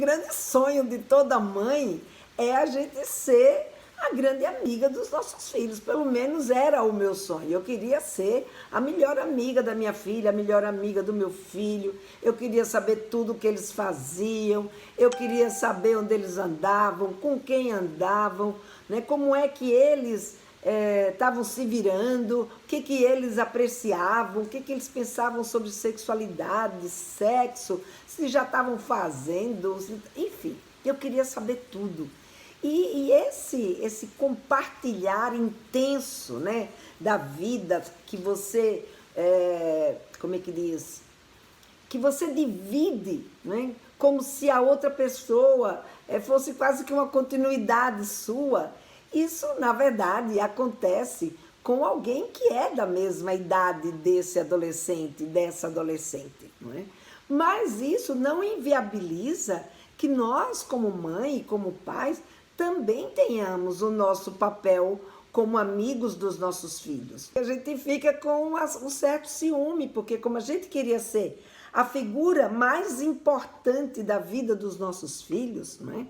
grande sonho de toda mãe é a gente ser a grande amiga dos nossos filhos. Pelo menos era o meu sonho. Eu queria ser a melhor amiga da minha filha, a melhor amiga do meu filho. Eu queria saber tudo o que eles faziam. Eu queria saber onde eles andavam, com quem andavam, né? Como é que eles estavam se virando, o que eles apreciavam, o que eles pensavam sobre sexualidade, sexo, se já estavam fazendo, enfim, eu queria saber tudo. E esse compartilhar intenso, né, da vida que você, como é que diz? Que você divide, né, como se a outra pessoa fosse quase que uma continuidade sua. Isso, na verdade, acontece com alguém que é da mesma idade desse adolescente, dessa adolescente, não é? Mas isso não inviabiliza que nós, como mãe e como pais, também tenhamos o nosso papel como amigos dos nossos filhos. A gente fica com um certo ciúme, porque como a gente queria ser a figura mais importante da vida dos nossos filhos, né,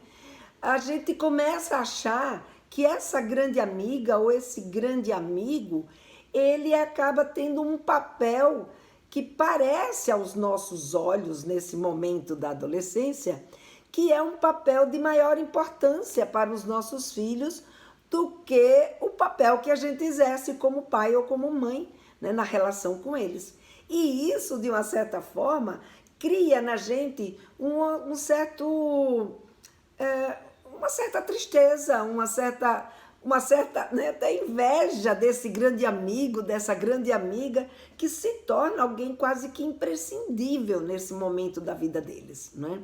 a gente começa a achar que essa grande amiga ou esse grande amigo, ele acaba tendo um papel que parece aos nossos olhos, nesse momento da adolescência, que é um papel de maior importância para os nossos filhos do que o papel que a gente exerce como pai ou como mãe, né, na relação com eles. E isso, de uma certa forma, cria na gente uma certa tristeza, uma certa né, até inveja desse grande amigo, dessa grande amiga, que se torna alguém quase que imprescindível nesse momento da vida deles, né?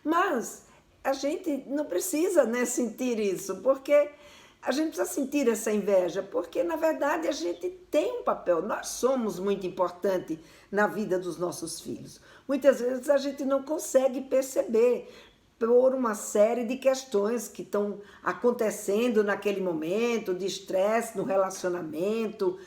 Mas a gente não precisa, né, sentir isso, porque a gente precisa sentir essa inveja, porque na verdade a gente tem um papel, nós somos muito importante na vida dos nossos filhos. Muitas vezes a gente não consegue perceber por uma série de questões que estão acontecendo naquele momento, de estresse no relacionamento,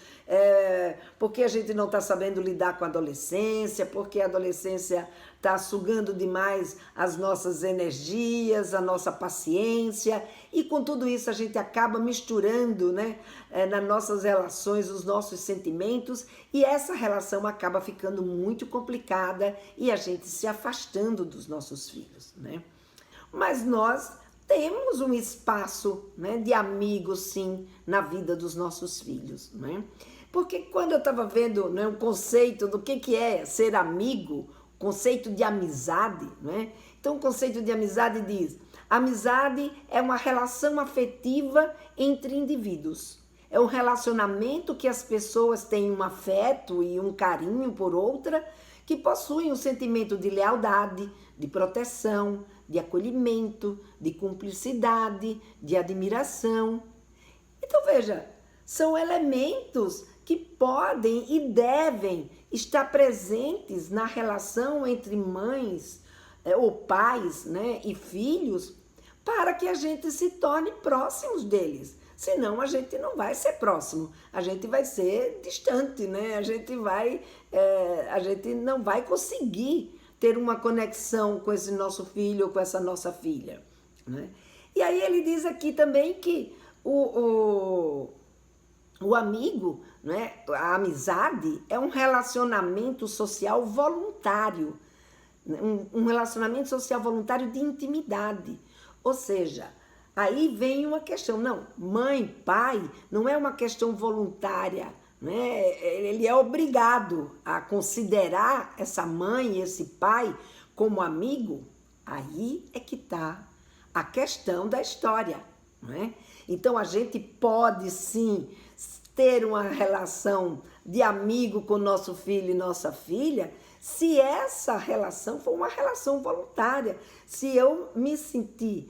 porque a gente não está sabendo lidar com a adolescência, porque a adolescência está sugando demais as nossas energias, a nossa paciência, e com tudo isso a gente acaba misturando, né, nas nossas relações os nossos sentimentos, e essa relação acaba ficando muito complicada e a gente se afastando dos nossos filhos, né? Mas nós temos um espaço, né, de amigos, sim, na vida dos nossos filhos, né? Porque quando eu estava vendo, né, o conceito do que é ser amigo, conceito de amizade, né? Então o conceito de amizade diz: amizade é uma relação afetiva entre indivíduos. É um relacionamento que as pessoas têm um afeto e um carinho por outra, que possuem um sentimento de lealdade, de proteção, de acolhimento, de cumplicidade, de admiração. Então veja, são elementos que podem e devem estar presentes na relação entre mães ou pais, né, e filhos, para que a gente se torne próximos deles. Senão a gente não vai ser próximo, a gente vai ser distante, né? A gente não vai conseguir ter uma conexão com esse nosso filho ou com essa nossa filha, né? E aí ele diz aqui também que o amigo, né, a amizade é um relacionamento social voluntário, um relacionamento social voluntário de intimidade, ou seja, aí vem uma questão, não, mãe, pai, não é uma questão voluntária, né? Ele é obrigado a considerar essa mãe, esse pai, como amigo. Aí é que está a questão da história, né? Então a gente pode sim ter uma relação de amigo com nosso filho e nossa filha, se essa relação for uma relação voluntária, se eu me sentir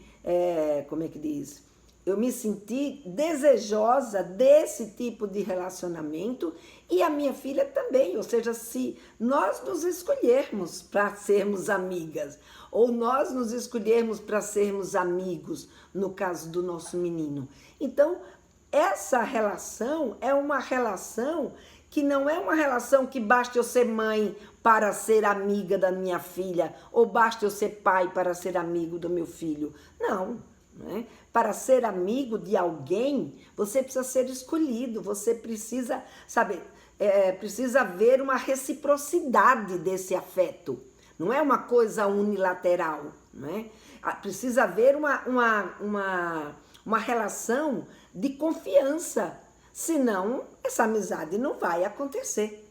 como é que diz? Eu me senti desejosa desse tipo de relacionamento e a minha filha também, ou seja, se nós nos escolhermos para sermos amigas ou nós nos escolhermos para sermos amigos, no caso do nosso menino. Então, essa relação é uma relação que não é uma relação que basta eu ser mãe para ser amiga da minha filha, ou basta eu ser pai para ser amigo do meu filho. Não, né? Para ser amigo de alguém, você precisa ser escolhido, você precisa, sabe, precisa haver uma reciprocidade desse afeto. Não é uma coisa unilateral, né? Precisa haver uma relação de confiança, senão essa amizade não vai acontecer.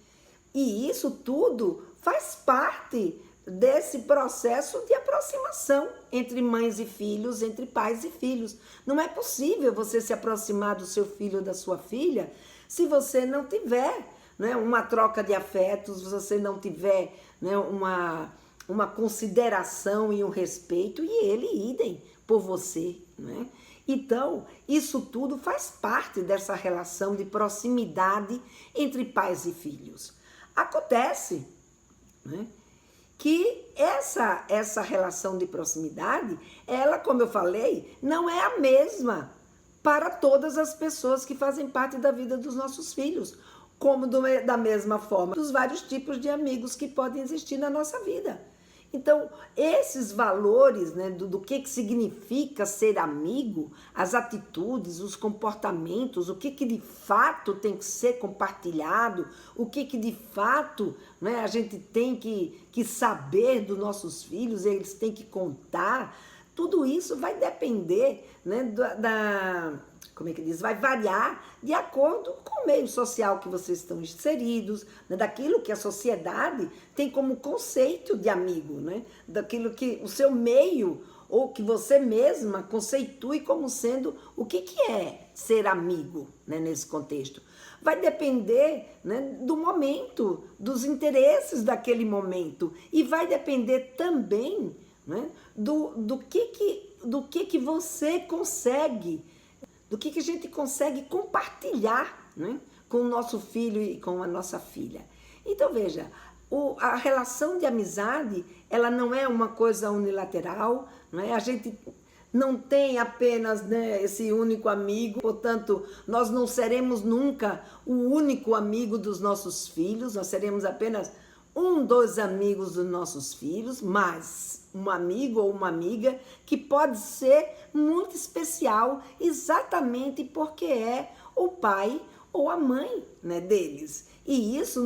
E isso tudo faz parte desse processo de aproximação entre mães e filhos, entre pais e filhos. Não é possível você se aproximar do seu filho ou da sua filha se você não tiver, né, uma troca de afetos, se você não tiver, né, uma consideração e um respeito, e ele idem por você, né? Então, isso tudo faz parte dessa relação de proximidade entre pais e filhos. Acontece, né, que essa relação de proximidade, ela, como eu falei, não é a mesma para todas as pessoas que fazem parte da vida dos nossos filhos, como da mesma forma dos vários tipos de amigos que podem existir na nossa vida. Então, esses valores, né, do que significa ser amigo, as atitudes, os comportamentos, o que de fato tem que ser compartilhado, o que de fato, né, a gente tem que saber dos nossos filhos, eles têm que contar, tudo isso vai depender, né, como é que diz? Vai variar de acordo com o meio social que vocês estão inseridos, né? Daquilo que a sociedade tem como conceito de amigo, né? Daquilo que o seu meio ou que você mesma conceitue como sendo o que é ser amigo, né, nesse contexto. Vai depender, né, do momento, dos interesses daquele momento, e vai depender também, né, do que você consegue, do que a gente consegue compartilhar, né, com o nosso filho e com a nossa filha. Então, veja, a relação de amizade, ela não é uma coisa unilateral, não é? A gente não tem apenas, né, esse único amigo, portanto, nós não seremos nunca o único amigo dos nossos filhos, nós seremos apenas um dos amigos dos nossos filhos, mas um amigo ou uma amiga que pode ser muito especial exatamente porque é o pai ou a mãe, né, deles. E isso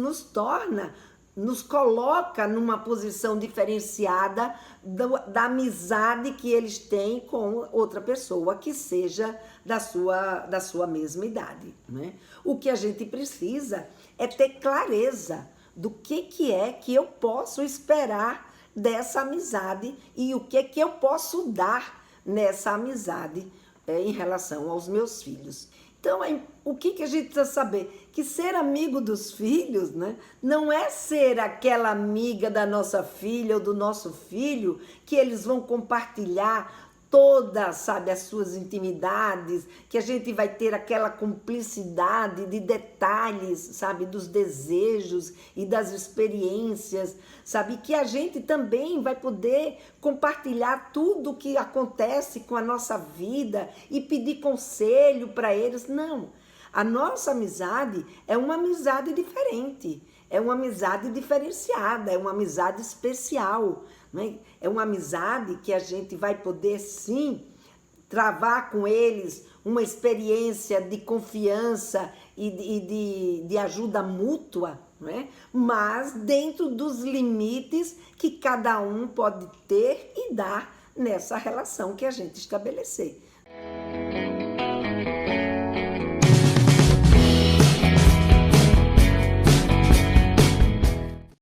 nos coloca numa posição diferenciada da amizade que eles têm com outra pessoa que seja da sua mesma idade, né? O que a gente precisa é ter clareza do que é que eu posso esperar dessa amizade e o que eu posso dar nessa amizade em relação aos meus filhos. Então, o que a gente precisa saber? Que ser amigo dos filhos, né, não é ser aquela amiga da nossa filha ou do nosso filho que eles vão compartilhar todas, sabe, as suas intimidades, que a gente vai ter aquela cumplicidade de detalhes, sabe, dos desejos e das experiências, sabe, que a gente também vai poder compartilhar tudo o que acontece com a nossa vida e pedir conselho para eles. Não, a nossa amizade é uma amizade diferente, é uma amizade diferenciada, é uma amizade especial, né? É uma amizade que a gente vai poder, sim, travar com eles uma experiência de confiança e de ajuda mútua, né? Mas dentro dos limites que cada um pode ter e dar nessa relação que a gente estabelecer.